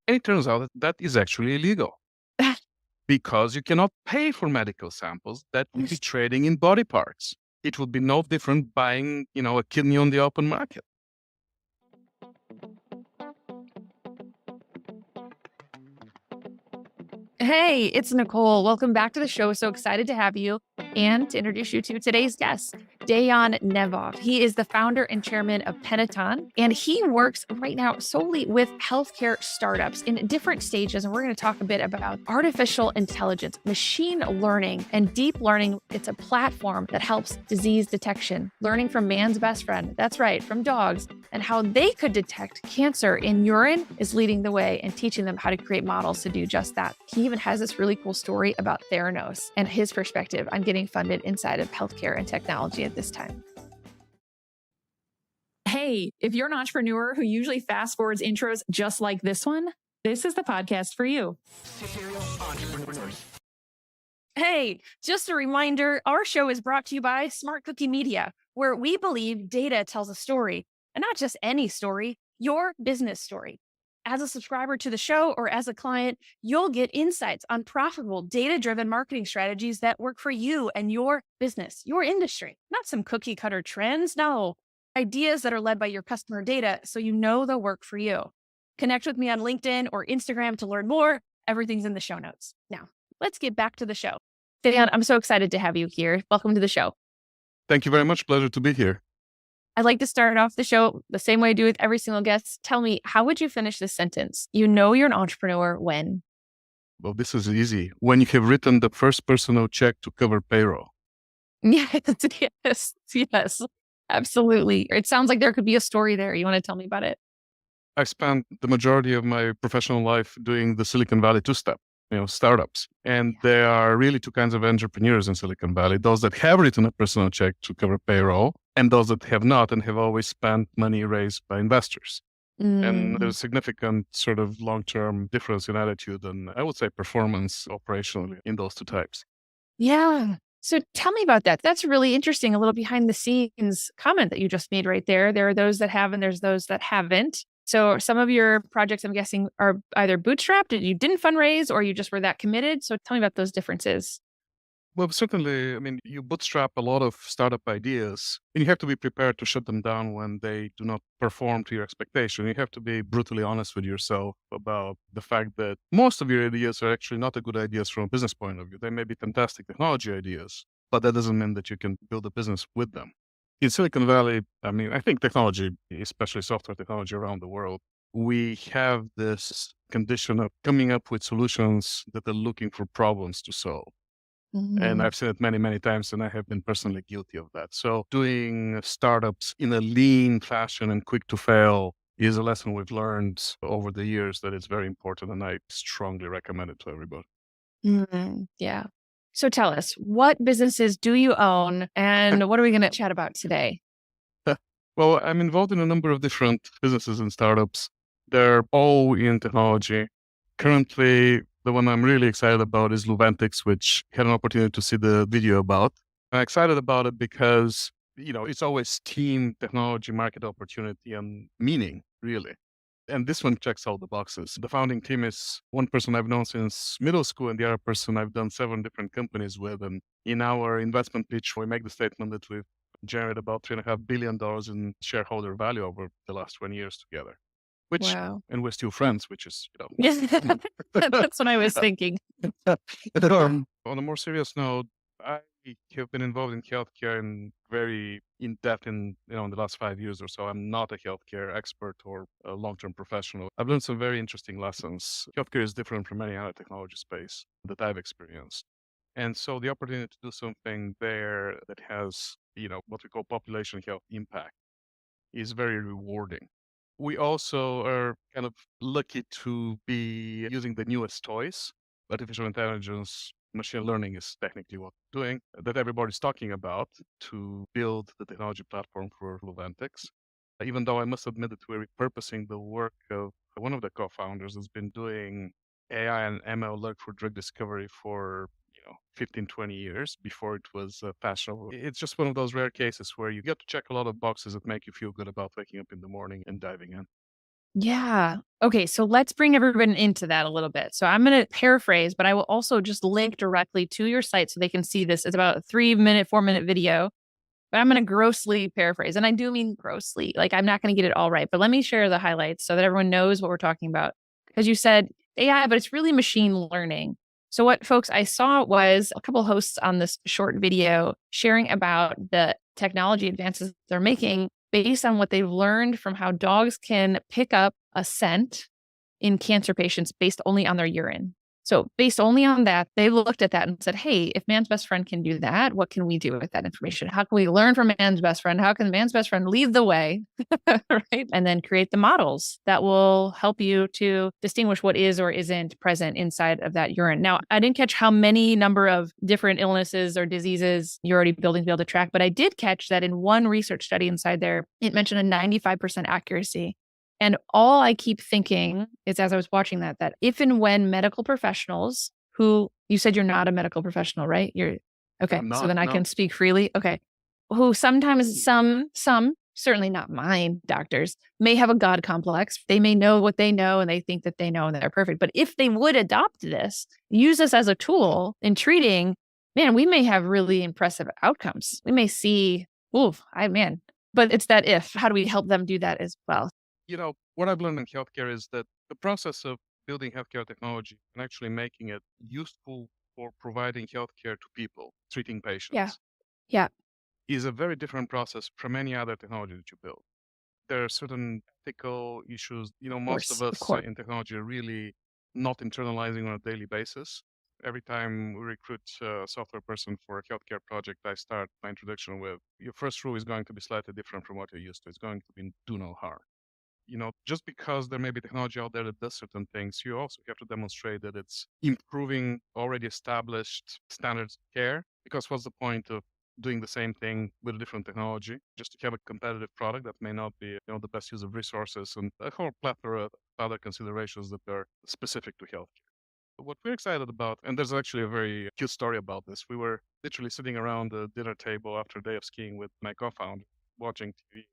And it turns out that that is actually illegal because you cannot pay for medical samples that would be trading in body parts. It would be no different buying, a kidney on the open market. Hey, it's Nicole. Welcome back to the show. So excited to have you and to introduce you to today's guest, Dejan Nenov. He is the founder and chairman of Peloton, and he works right now solely with healthcare startups in different stages. And we're going to talk a bit about artificial intelligence, machine learning, and deep learning. It's a platform that helps disease detection, learning from man's best friend. That's right, from dogs, and how they could detect cancer in urine is leading the way and teaching them how to create models to do just that. He even has this really cool story about Theranos and his perspective on getting funded inside of healthcare and technology at this time. Hey, if you're an entrepreneur who usually fast forwards intros just like this one, this is the podcast for you. Serial entrepreneurs. Hey, just a reminder, our show is brought to you by Smart Cookie Media, where we believe data tells a story, and not just any story, your business story. As a subscriber to the show or as a client, you'll get insights on profitable, data-driven marketing strategies that work for you and your business, your industry, not some cookie cutter trends. No, ideas that are led by your customer data so you know they'll work for you. Connect with me on LinkedIn or Instagram to learn more. Everything's in the show notes. Now, let's get back to the show. Dejan, I'm so excited to have you here. Welcome to the show. Thank you very much. Pleasure to be here. I'd like to start off the show the same way I do with every single guest. Tell me, how would you finish this sentence? You know you're an entrepreneur when? Well, this is easy. When you have written the first personal check to cover payroll. Yes, absolutely. It sounds like there could be a story there. You want to tell me about it? I spent the majority of my professional life doing the Silicon Valley two-step, startups. And there are really two kinds of entrepreneurs in Silicon Valley, those that have written a personal check to cover payroll and those that have not and have always spent money raised by investors. And there's a significant sort of long-term difference in attitude and I would say performance operationally in those two types. Yeah. So tell me about that. That's really interesting. A little behind the scenes comment that you just made right there. There are those that have and there's those that haven't. So some of your projects, I'm guessing, are either bootstrapped, you didn't fundraise, or you just were that committed. So tell me about those differences. Well, certainly, you bootstrap a lot of startup ideas and you have to be prepared to shut them down when they do not perform to your expectation. You have to be brutally honest with yourself about the fact that most of your ideas are actually not good ideas from a business point of view. They may be fantastic technology ideas, but that doesn't mean that you can build a business with them. In Silicon Valley, I think technology, especially software technology around the world, we have this condition of coming up with solutions that are looking for problems to solve. And I've seen it many, many times, and I have been personally guilty of that. So doing startups in a lean fashion and quick to fail is a lesson we've learned over the years that it's very important, and I strongly recommend it to everybody. Yeah. So tell us, what businesses do you own, and what are we going to chat about today? Well, I'm involved in a number of different businesses and startups. They're all in technology. Currently, the one I'm really excited about is Luventix, which I had an opportunity to see the video about. I'm excited about it because, it's always team, technology, market opportunity, and meaning, really. And this one checks all the boxes. The founding team is one person I've known since middle school and the other person I've done 7 different companies with. And in our investment pitch, we make the statement that we've generated about $3.5 billion in shareholder value over the last 20 years together. Wow. And we're still friends, which is, That's what I was thinking. On a more serious note, I have been involved in healthcare and very in depth in the last 5 years or so. I'm not a healthcare expert or a long-term professional. I've learned some very interesting lessons. Healthcare is different from any other technology space that I've experienced. And so the opportunity to do something there that has, what we call population health impact is very rewarding. We also are kind of lucky to be using the newest toys. Artificial intelligence, machine learning is technically what we're doing, that everybody's talking about to build the technology platform for Luventix. Even though I must admit that we're repurposing the work of one of the co-founders who's been doing AI and ML work for drug discovery for 15, 20 years before it was fashionable. It's just one of those rare cases where you get to check a lot of boxes that make you feel good about waking up in the morning and diving in. Yeah. Okay, so let's bring everyone into that a little bit. So I'm going to paraphrase, but I will also just link directly to your site so they can see this. It's about a 3-minute, 4-minute video, but I'm going to grossly paraphrase. And I do mean grossly. Like, I'm not going to get it all right, but let me share the highlights so that everyone knows what we're talking about. Because you said AI, but it's really machine learning. So what folks I saw was a couple hosts on this short video sharing about the technology advances they're making based on what they've learned from how dogs can pick up a scent in cancer patients based only on their urine. So based only on that, they looked at that and said, hey, if man's best friend can do that, what can we do with that information? How can we learn from man's best friend? How can man's best friend lead the way? Right? And then create the models that will help you to distinguish what is or isn't present inside of that urine. Now, I didn't catch how many number of different illnesses or diseases you're already building to be able to track, but I did catch that in one research study inside there, it mentioned a 95% accuracy. And all I keep thinking is, as I was watching that if and when medical professionals who, you said you're not a medical professional, right? You're okay. I'm So not, then I no. can speak freely. Okay. Who sometimes some, certainly not mine doctors, may have a God complex. They may know what they know and they think that they know and they're perfect. But if they would adopt this, use this as a tool in treating, man, we may have really impressive outcomes. We may see, but it's that if, how do we help them do that as well? What I've learned in healthcare is that the process of building healthcare technology and actually making it useful for providing healthcare to people, treating Yeah. patients, Yeah. is a very different process from any other technology that you build. There are certain ethical issues. Most of Of us course. in technology are really not internalizing on a daily basis. Every time we recruit a software person for a healthcare project, I start my introduction with, your first rule is going to be slightly different from what you're used to. It's going to be do no harm. Just because there may be technology out there that does certain things, you also have to demonstrate that it's improving already established standards of care. Because what's the point of doing the same thing with a different technology just to have a competitive product that may not be, the best use of resources and a whole plethora of other considerations that are specific to healthcare. What we're excited about, and there's actually a very cute story about this. We were literally sitting around the dinner table after a day of skiing with my co-founder, watching TV,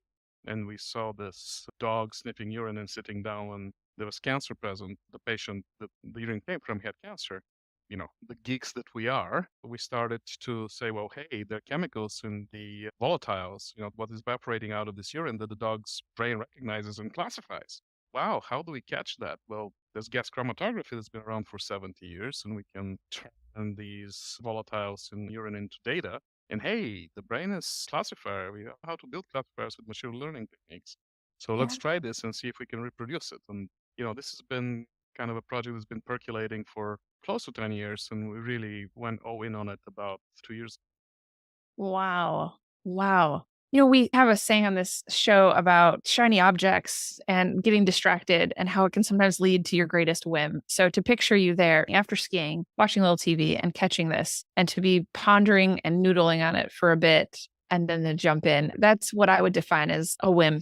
and we saw this dog sniffing urine and sitting down, and there was cancer present. The patient that the urine came from had cancer. The geeks that we are, we started to say, well, hey, there are chemicals in the volatiles, what is evaporating out of this urine that the dog's brain recognizes and classifies. Wow, how do we catch that? Well, there's gas chromatography that's been around for 70 years, and we can turn these volatiles in urine into data. And hey, the brain is classifier. We know how to build classifiers with machine learning techniques. So let's Yeah. try this and see if we can reproduce it. And, this has been kind of a project that's been percolating for close to 10 years, and we really went all in on it about 2 years. Wow. Wow. We have a saying on this show about shiny objects and getting distracted and how it can sometimes lead to your greatest whim. So to picture you there after skiing, watching a little TV and catching this and to be pondering and noodling on it for a bit and then to jump in, that's what I would define as a whim,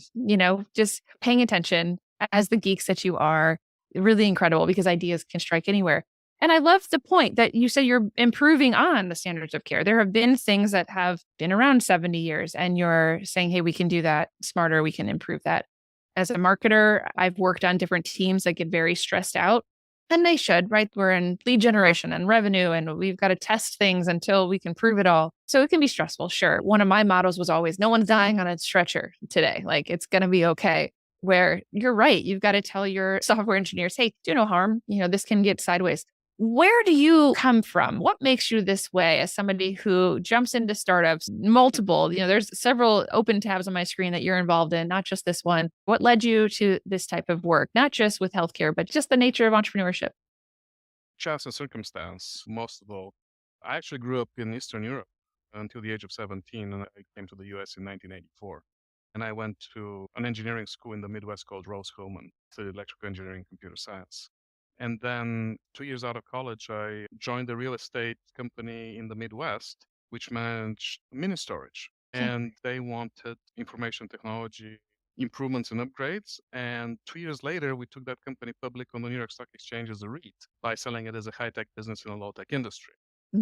just paying attention as the geeks that you are. Really incredible because ideas can strike anywhere. And I love the point that you say you're improving on the standards of care. There have been things that have been around 70 years, and you're saying, hey, we can do that smarter. We can improve that. As a marketer, I've worked on different teams that get very stressed out, and they should, right? We're in lead generation and revenue, and we've got to test things until we can prove it all. So it can be stressful, sure. One of my mottos was always, no one's dying on a stretcher today. Like, it's going to be okay. Where you're right. You've got to tell your software engineers, hey, do no harm. This can get sideways. Where do you come from? What makes you this way as somebody who jumps into startups, multiple, there's several open tabs on my screen that you're involved in, not just this one. What led you to this type of work, not just with healthcare, but just the nature of entrepreneurship? Chance and circumstance, most of all. I actually grew up in Eastern Europe until the age of 17, and I came to the US in 1984. And I went to an engineering school in the Midwest called Rose-Hulman, studied electrical engineering, computer science. And then 2 years out of college, I joined a real estate company in the Midwest, which managed mini storage. Okay. And they wanted information technology improvements and upgrades. And 2 years later, we took that company public on the New York Stock Exchange as a REIT by selling it as a high-tech business in a low-tech industry.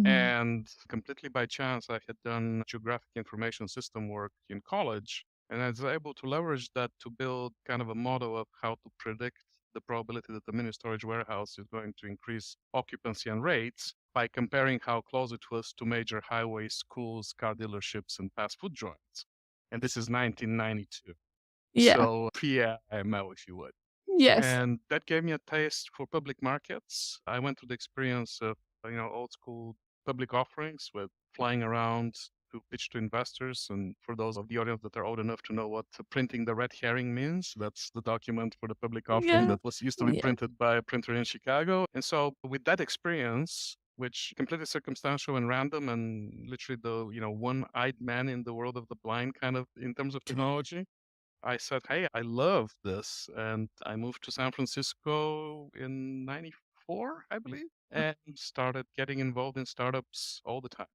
And completely by chance, I had done geographic information system work in college. And I was able to leverage that to build kind of a model of how to predict the probability that the mini storage warehouse is going to increase occupancy and rates by comparing how close it was to major highways, schools, car dealerships, and fast food joints. And this is 1992. Yeah. So pre-IML, if you would. Yes. And that gave me a taste for public markets. I went through the experience of, old school public offerings with flying around to pitch to investors. And for those of the audience that are old enough to know what printing the red herring means, that's the document for the public offering Yeah. that was used to be Yeah. printed by a printer in Chicago. And so with that experience, which completely circumstantial and random and literally the, one-eyed man in the world of the blind kind of in terms of technology, I said, hey, I love this. And I moved to San Francisco in 94, I believe, and started getting involved in startups all the time.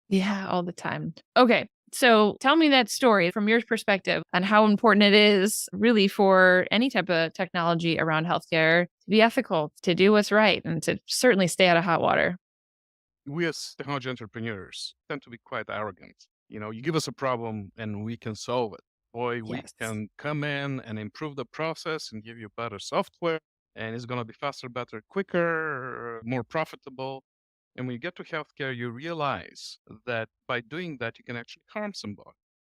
Yeah, all the time. Okay. So tell me that story from your perspective on how important it is really for any type of technology around healthcare to be ethical, to do what's right, and to certainly stay out of hot water. We as technology entrepreneurs tend to be quite arrogant. You give us a problem and we can solve it. Boy, we Yes. can come in and improve the process and give you better software, and it's going to be faster, better, quicker, more profitable. And when you get to healthcare, you realize that by doing that, you can actually harm somebody.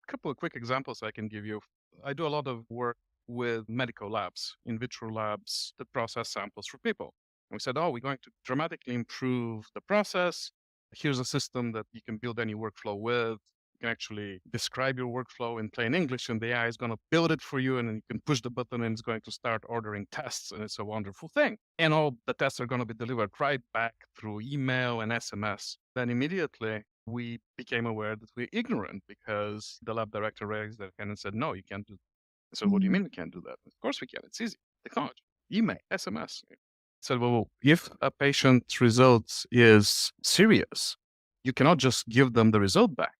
A couple of quick examples I can give you. I do a lot of work with medical labs, in vitro labs that process samples for people. And we said, oh, we're going to dramatically improve the process. Here's a system that you can build any workflow with. You can actually describe your workflow in plain English, and the AI is going to build it for you. And then you can push the button, and it's going to start ordering tests. And it's a wonderful thing. And all the tests are going to be delivered right back through email and SMS. Then immediately, we became aware that we're ignorant because the lab director raised their hand and said, no, you can't do that. So what do you Mhm. mean we can't do that? Of course we can. It's easy. Technology, email, SMS. Said, well, if a patient's results is serious, you cannot just give them the result back.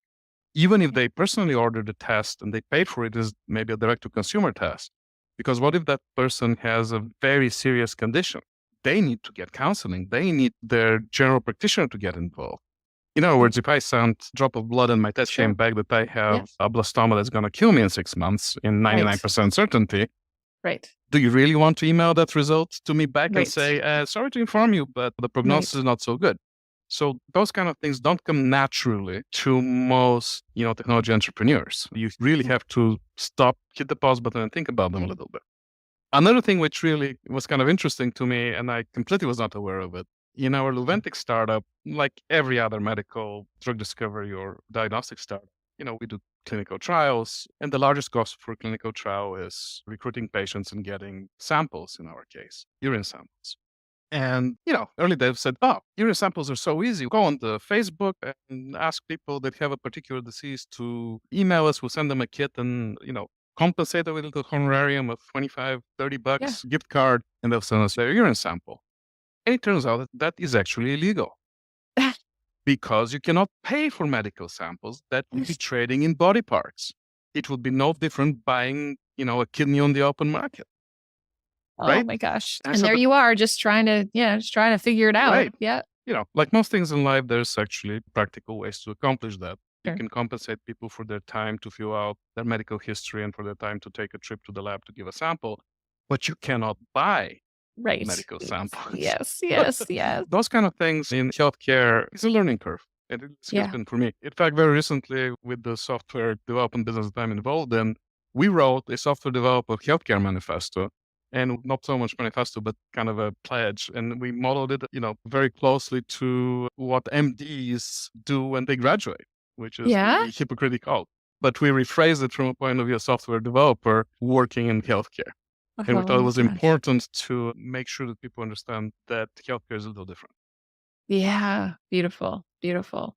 Even if they personally ordered the test and they paid for it as maybe a direct-to-consumer test. Because what if that person has a very serious condition? They need to get counseling. They need their general practitioner to get involved. In other words, if I send a drop of blood and my test came Sure. back that I Yeah. have a blastoma that's going to kill me in 6 months in Right. 99% certainty, Right. do you really want to email that result to me back and Right. say, sorry to inform you, but the prognosis Right. is not so good? So those kind of things don't come naturally to most, technology entrepreneurs. You really have to stop, hit the pause button and think about them a little bit. Another thing which really was kind of interesting to me, and I completely was not aware of it, in our Luventix startup, like every other medical drug discovery or diagnostic startup, we do clinical trials, and the largest cost for a clinical trial is recruiting patients and getting samples, in our case, urine samples. And, early they've said, oh, urine samples are so easy. Go on the Facebook and ask people that have a particular disease to email us. We'll send them a kit and, compensate them with a little honorarium of 25, 30 Yeah. bucks, gift card, and they'll send us their urine sample. And it turns out that that is actually illegal because you cannot pay for medical samples. That would be trading in body parts. It would be no different buying, a kidney on the open market, Oh right? my gosh. And I And said, there you are, just trying to figure it out. right. Yeah. Like most things in life, there's actually practical ways to accomplish that. You Sure. can compensate people for their time to fill out their medical history and for their time to take a trip to the lab to give a sample, but you cannot buy Right. medical samples. Yes. Yes. Yes. Those kind of things in healthcare is a learning curve. And it has Yeah. been for me. In fact, very recently with the software development business that I'm involved in, we wrote a software developer healthcare manifesto, and not so much manifesto, but kind of a pledge. And we modeled it, very closely to what MDs do when they graduate, which is Yeah. really hypocritical. But we rephrased it from a point of view of software developer working in healthcare. And we thought it Oh was gosh. important to make sure that people understand that healthcare is a little different. Yeah. Beautiful. Beautiful.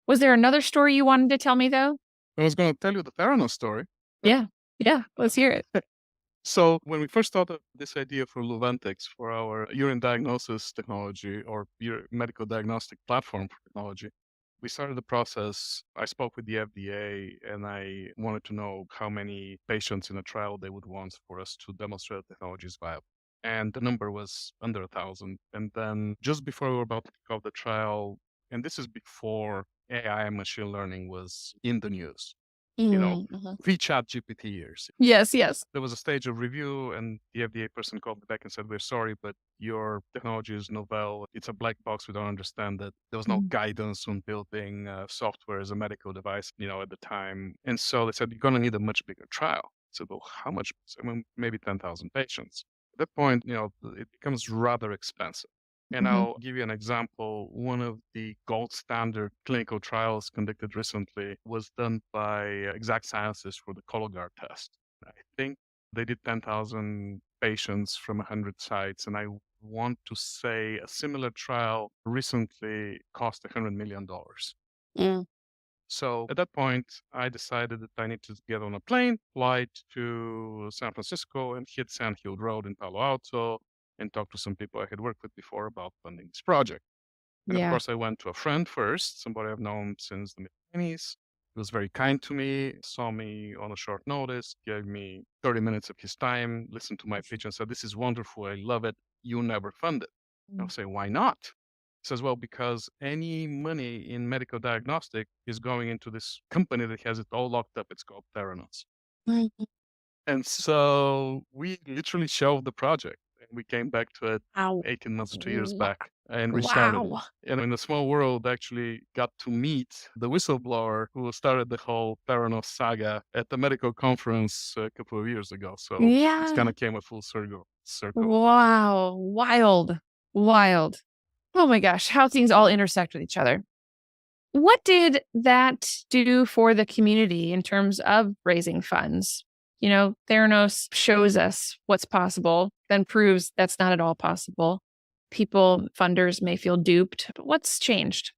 Was there another story you wanted to tell me though? I was going to tell you the Theranos story. Yeah. Yeah. Let's hear it. So when we first thought of this idea for Luventix, for our urine diagnosis technology or medical diagnostic platform for technology, we started the process. I spoke with the FDA and I wanted to know how many patients in a trial they would want for us to demonstrate the technology is viable. And the number was under 1,000. And then just before we were about to kick off the trial, and this is before AI and machine learning was in the news. you know, Mhm. pre-chat GPT years. Yes, yes. There was a stage of review, and the FDA person called me back and said, "We're sorry, but your technology is novel. It's a black box. We don't understand it. There was no Mhm. guidance on building software as a medical device, at the time." And so they said, "You're going to need a much bigger trial." I said, "Well, how much?" I mean, maybe 10,000 patients. At that point, it becomes rather expensive. And Mhm. I'll give you an example. One of the gold standard clinical trials conducted recently was done by Exact Sciences for the Cologuard test. I think they did 10,000 patients from 100 sites. And I want to say a similar trial recently cost $100 million. Mm. So at that point, I decided that I need to get on a plane, fly to San Francisco, and hit Sand Hill Road in Palo Alto and talk to some people I had worked with before about funding this project. And of Yeah. course, I went to a friend first, somebody I've known since the mid-90s. He was very kind to me, saw me on a short notice, gave me 30 minutes of his time, listened to my pitch and said, "This is wonderful. I love it. You never fund it." I'll Mm. say, "Why not?" He says, "Well, because any money in medical diagnostic is going into this company that has it all locked up. It's called Theranos." Mhm. And so we literally shelved the project and we came back to it Wow. 18 months, 2 years Wa back and restarted it. Wow. And in the small world, actually got to meet the whistleblower who started the whole Theranos saga at the medical conference a couple of years ago. So it's kind Yeah. of came a full circle. Wow. Wild. Wild. Oh my gosh, how things all intersect with each other. What did that do for the community in terms of raising funds? Theranos shows us what's possible, then proves that's not at all possible. People, funders may feel duped, but what's changed?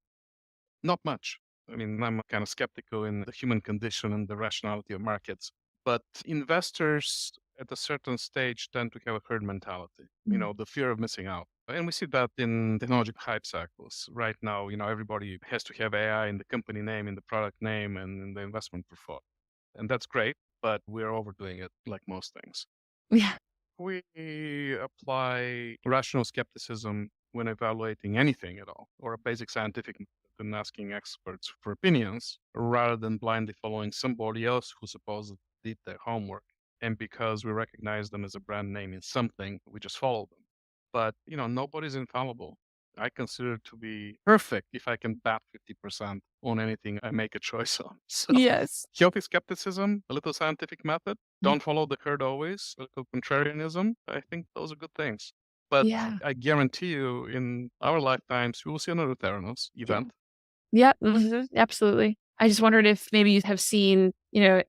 Not much. I mean, I'm kind of skeptical in the human condition and the rationality of markets, but investors at a certain stage tend to have a herd mentality, Mm. the fear of missing out. And we see that in technology hype cycles. Right now, everybody has to have AI in the company name, in the product name, and in the investment portfolio. And that's great, but we're overdoing it like most things. Yeah. We apply rational skepticism when evaluating anything at all, or a basic scientific method and asking experts for opinions, rather than blindly following somebody else who supposedly did their homework. And because we recognize them as a brand name in something, we just follow them. But, nobody's infallible. I consider it to be perfect if I can bat 50% on anything I make a choice on. So Yes. healthy skepticism, a little scientific method, Mm. don't follow the herd always, a little contrarianism. I think those are good things. But Yeah. I guarantee you, in our lifetimes, we will see another Theranos Yeah. event. Yeah. Absolutely. I just wondered if maybe you have seen,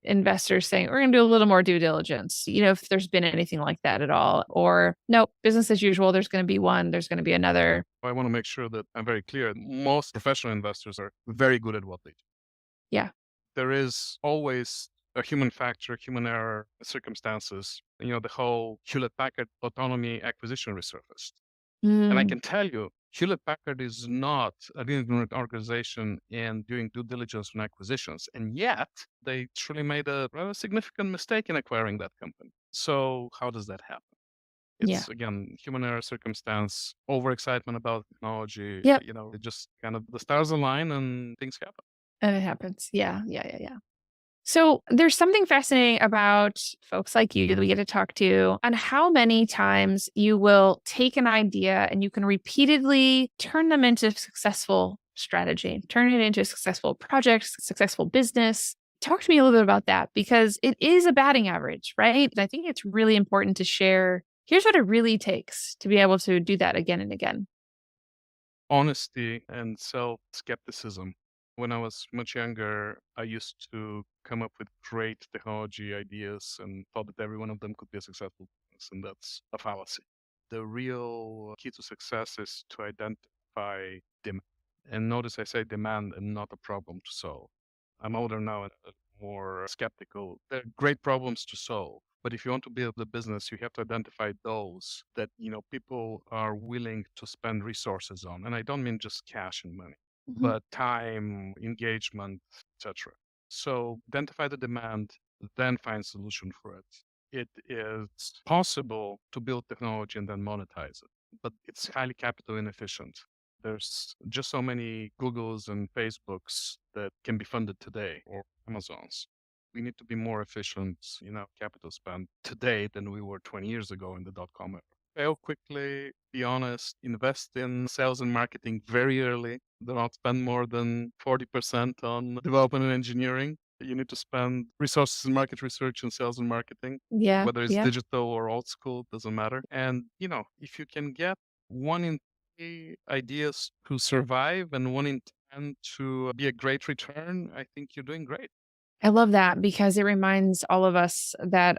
investors saying, we're going to do a little more due diligence, if there's been anything like that at all, or no, business as usual. There's going to be one, there's going to be another. I want to make sure that I'm very clear. Most professional investors are very good at what they do. Yeah. There is always a human factor, human error, circumstances. The whole Hewlett-Packard autonomy acquisition resurfaced. And I Mm. can tell you, Hewlett-Packard is not an independent organization and doing due diligence on acquisitions. And yet, they truly made a rather significant mistake in acquiring that company. So how does that happen? Yeah. It's, again, human error, circumstance, overexcitement about technology. Yep. It just kind of the stars align and things happen. And it happens. Yeah. Yeah. Yeah. Yeah. So there's something fascinating about folks like you that we get to talk to on how many times you will take an idea and you can repeatedly turn them into successful strategy, turn it into a successful project, successful business. Talk to me a little bit about that because it is a batting average, right? And I think it's really important to share. Here's what it really takes to be able to do that again and again. Honesty and self-skepticism. When I was much younger, I used to come up with great technology ideas and thought that every one of them could be a successful business, and that's a fallacy. The real key to success is to identify demand. And notice I say demand and not a problem to solve. I'm older now and more skeptical. They're great problems to solve. But if you want to build a business, you have to identify those that, people are willing to spend resources on. And I don't mean just cash and money, Mhm. but time, engagement, etc. So identify the demand, then find solution for it. It is possible to build technology and then monetize it, but it's highly capital inefficient. There's just so many Googles and Facebooks that can be funded today, or Amazons. We need to be more efficient in our capital spend today than we were 20 years ago in the dot-com era. Fail quickly, be honest, invest in sales and marketing very early. Do not spend more than 40% on development and engineering. You need to spend resources in market research and sales and marketing, Yeah. whether it's Yeah. digital or old school, doesn't matter. And, if you can get 1 in 3 ideas to survive and 1 in 10 to be a great return, I think you're doing great. I love that because it reminds all of us that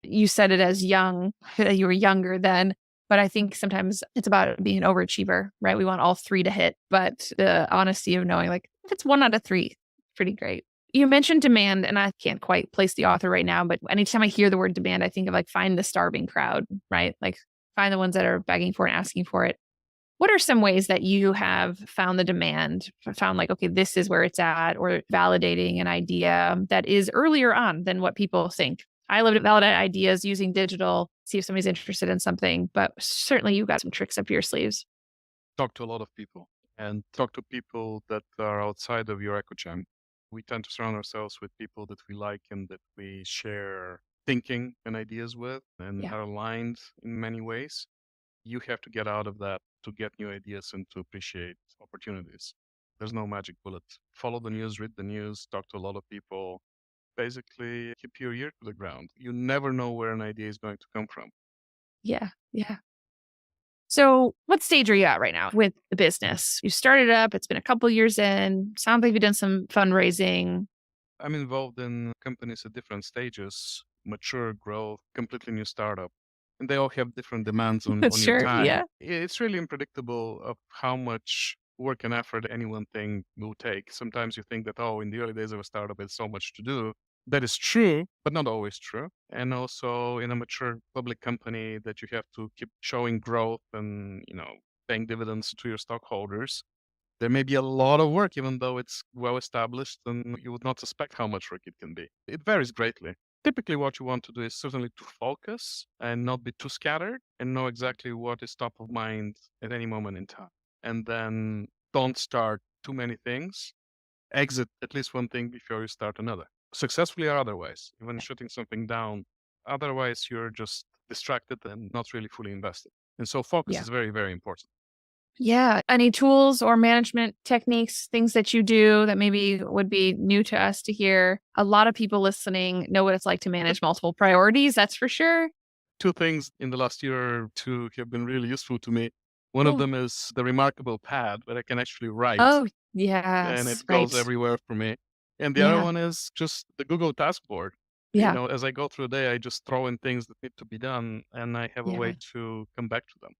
you said it as young, that you were younger then, but I think sometimes it's about being an overachiever, right? We want all three to hit, but the honesty of knowing like if it's 1 out of 3, pretty great. You mentioned demand, and I can't quite place the author right now, but anytime I hear the word demand, I think of like find the starving crowd, right? Like find the ones that are begging for it and asking for it. What are some ways that you have found the demand, found like, okay, this is where it's at, or validating an idea that is earlier on than what people think? I love to validate ideas using digital, see if somebody's interested in something, but certainly you've got some tricks up your sleeves. Talk to a lot of people and talk to people that are outside of your echo chamber. We tend to surround ourselves with people that we like and that we share thinking and ideas with and Yeah. are aligned in many ways. You have to get out of that to get new ideas and to appreciate opportunities. There's no magic bullet. Follow the news, read the news, talk to a lot of people. Basically, keep your ear to the ground. You never know where an idea is going to come from. Yeah. Yeah. So, what stage are you at right now with the business? You started up, it's been a couple years in. Sounds like you've done some fundraising. I'm involved in companies at different stages, mature, growth, completely new startup. And they all have different demands on your Sure. time. Yeah. It's really unpredictable of how much work and effort any one thing will take. Sometimes you think that, in the early days of a startup, there's so much to do. That is true, but not always true. And also in a mature public company that you have to keep showing growth and, paying dividends to your stockholders. There may be a lot of work, even though it's well established, and you would not suspect how much work it can be. It varies greatly. Typically, what you want to do is certainly to focus and not be too scattered and know exactly what is top of mind at any moment in time. And then don't start too many things. Exit at least one thing before you start another, successfully or otherwise, even shutting something down. Otherwise, you're just distracted and not really fully invested. And so focus Yeah. is very, very important. Yeah. Any tools or management techniques, things that you do that maybe would be new to us to hear? A lot of people listening know what it's like to manage multiple priorities. That's for sure. 2 things in the last year or two have been really useful to me. One of Cool. them is the remarkable pad where I can actually write Oh, and yes. it goes Right. everywhere for me. And the other Yeah. one is just the Google task board. Yeah. As I go through the day, I just throw in things that need to be done and I have a Yeah. way to come back to them.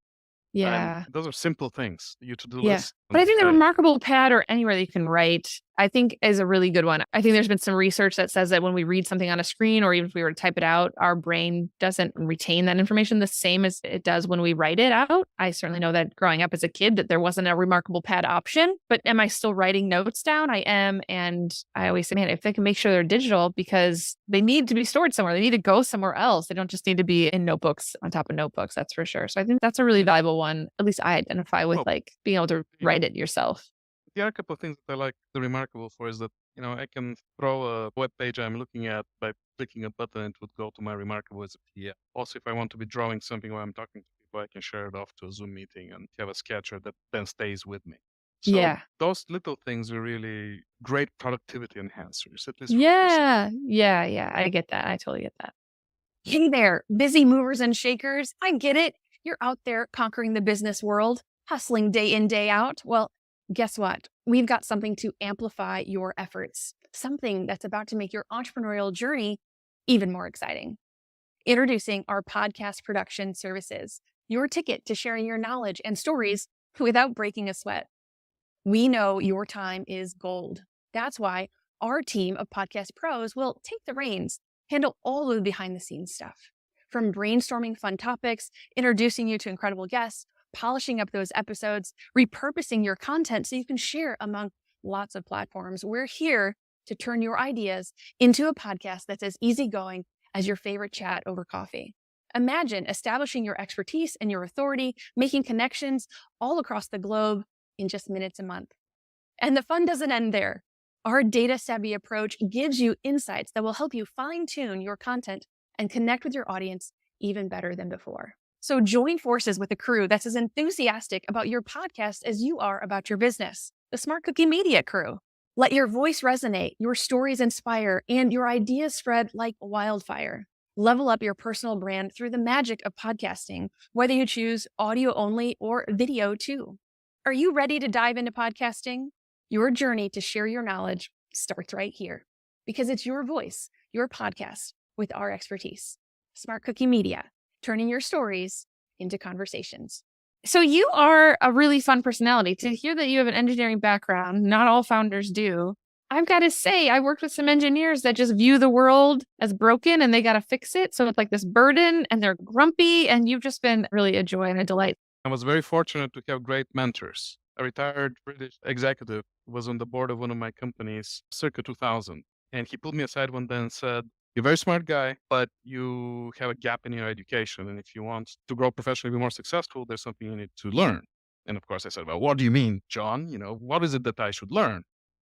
And Yeah. those are simple things, your to-do Yeah. list. But I think the Hey, remarkable pad or anywhere that you can write, I think is a really good one. I think there's been some research that says that when we read something on a screen or even if we were to type it out, our brain doesn't retain that information the same as it does when we write it out. I certainly know that growing up as a kid that there wasn't a remarkable pad option, but am I still writing notes down? I am. And I always say, man, if they can make sure they're digital because they need to be stored somewhere, they need to go somewhere else. They don't just need to be in notebooks on top of notebooks. That's for sure. So I think that's a really valuable one. At least I identify with well, like being able to yeah. write it yourself. The other couple of things that I like the remarkable for is that, I can throw a web page I'm looking at by clicking a button, it would go to my remarkable as a PDF. Also, if I want to be drawing something while I'm talking to people, I can share it off to a Zoom meeting and have a sketcher that then stays with me. So Yeah. those little things are really great productivity enhancers, at least for me personally. Yeah. Yeah. Yeah. I get that. I totally get that. Hey there, busy movers and shakers. I get it. You're out there conquering the business world, hustling day in, day out. Well, guess what? We've got something to amplify your efforts, something that's about to make your entrepreneurial journey even more exciting. Introducing our podcast production services, your ticket to sharing your knowledge and stories without breaking a sweat. We know your time is gold. That's why our team of podcast pros will take the reins, handle all of the behind the scenes stuff. From brainstorming fun topics, introducing you to incredible guests, polishing up those episodes, repurposing your content so you can share among lots of platforms. We're here to turn your ideas into a podcast that's as easygoing as your favorite chat over coffee. Imagine establishing your expertise and your authority, making connections all across the globe in just minutes a month. And the fun doesn't end there. Our data-savvy approach gives you insights that will help you fine-tune your content and connect with your audience even better than before. So join forces with a crew that's as enthusiastic about your podcast as you are about your business, the Smart Cookie Media crew. Let your voice resonate, your stories inspire, and your ideas spread like wildfire. Level up your personal brand through the magic of podcasting, whether you choose audio only or video too. Are you ready to dive into podcasting? Your journey to share your knowledge starts right here because it's your voice, your podcast with our expertise. Smart Cookie Media, turning your stories into conversations. So you are a really fun personality. To hear that you have an engineering background, not all founders do. I've got to say, I worked with some engineers that just view the world as broken and they got to fix it. So it's like this burden and they're grumpy, and you've just been really a joy and a delight. I was very fortunate to have great mentors. A retired British executive was on the board of one of my companies circa 2000. And he pulled me aside one day and said, "You're a very smart guy, but you have a gap in your education. And if you want to grow professionally, be more successful, there's something you need to learn." And of course I said, "Well, what do you mean, John? What is it that I should learn?"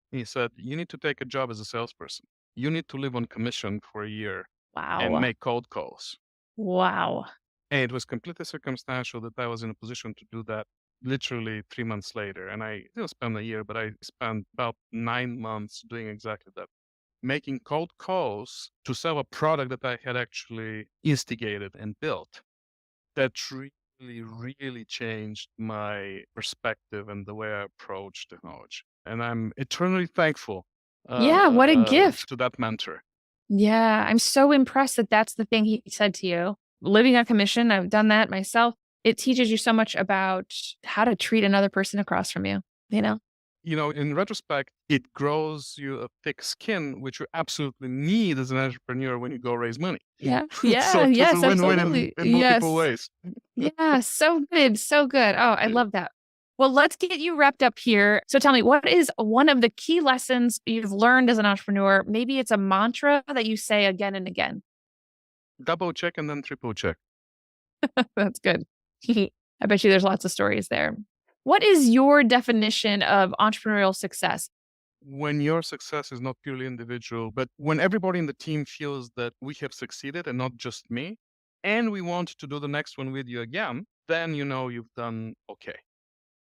He said, "You need to take a job as a salesperson. You need to live on commission for a year and Wow. make cold calls." Wow. And it was completely circumstantial that I was in a position to do that literally 3 months later. And I didn't spend a year, but I spent about 9 months doing exactly that, making cold calls to sell a product that I had actually instigated and built. That really, really changed my perspective and the way I approach technology. And I'm eternally thankful Yeah, what a gift. to that mentor. Yeah, I'm so impressed that that's the thing he said to you. Living on commission, I've done that myself. It teaches you so much about how to treat another person across from you, you know? In retrospect, it grows you a thick skin, which you absolutely need as an entrepreneur when you go raise money. Yeah. So Yeah. it was Yes, a win-win absolutely. in multiple Yes. ways. Yeah. So good. So good. Oh, I love that. Well, let's get you wrapped up here. So tell me, what is one of the key lessons you've learned as an entrepreneur? Maybe it's a mantra that you say again and again. Double check and then triple check. That's good. I bet you there's lots of stories there. What is your definition of entrepreneurial success? When your success is not purely individual, but when everybody in the team feels that we have succeeded and not just me, and we want to do the next one with you again, then you've done okay.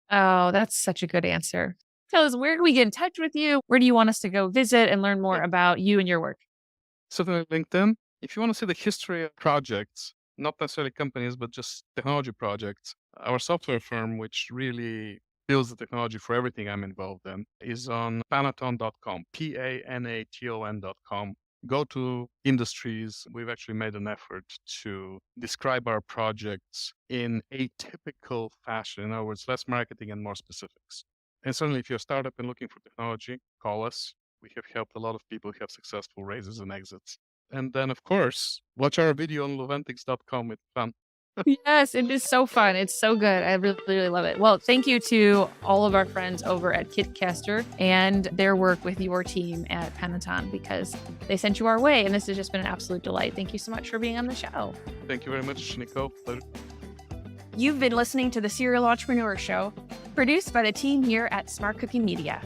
Oh, that's such a good answer. Tell us, where can we get in touch with you? Where do you want us to go visit and learn more Yeah. about you and your work? Certainly LinkedIn. If you want to see the history of projects, not necessarily companies, but just technology projects, our software firm, which really builds the technology for everything I'm involved in, is on panaton.com, panaton.com. Go to industries. We've actually made an effort to describe our projects in a typical fashion. In other words, less marketing and more specifics. And certainly, if you're a startup and looking for technology, call us. We have helped a lot of people have successful raises and exits. And then, of course, watch our video on Luventix.com. It's fun. Yes, it is so fun. It's so good. I really, really love it. Well, thank you to all of our friends over at Kitcaster and their work with your team at Panaton, because they sent you our way. And this has just been an absolute delight. Thank you so much for being on the show. Thank you very much, Nico. Pleasure. You've been listening to the Serial Entrepreneur Show, produced by the team here at Smart Cookie Media.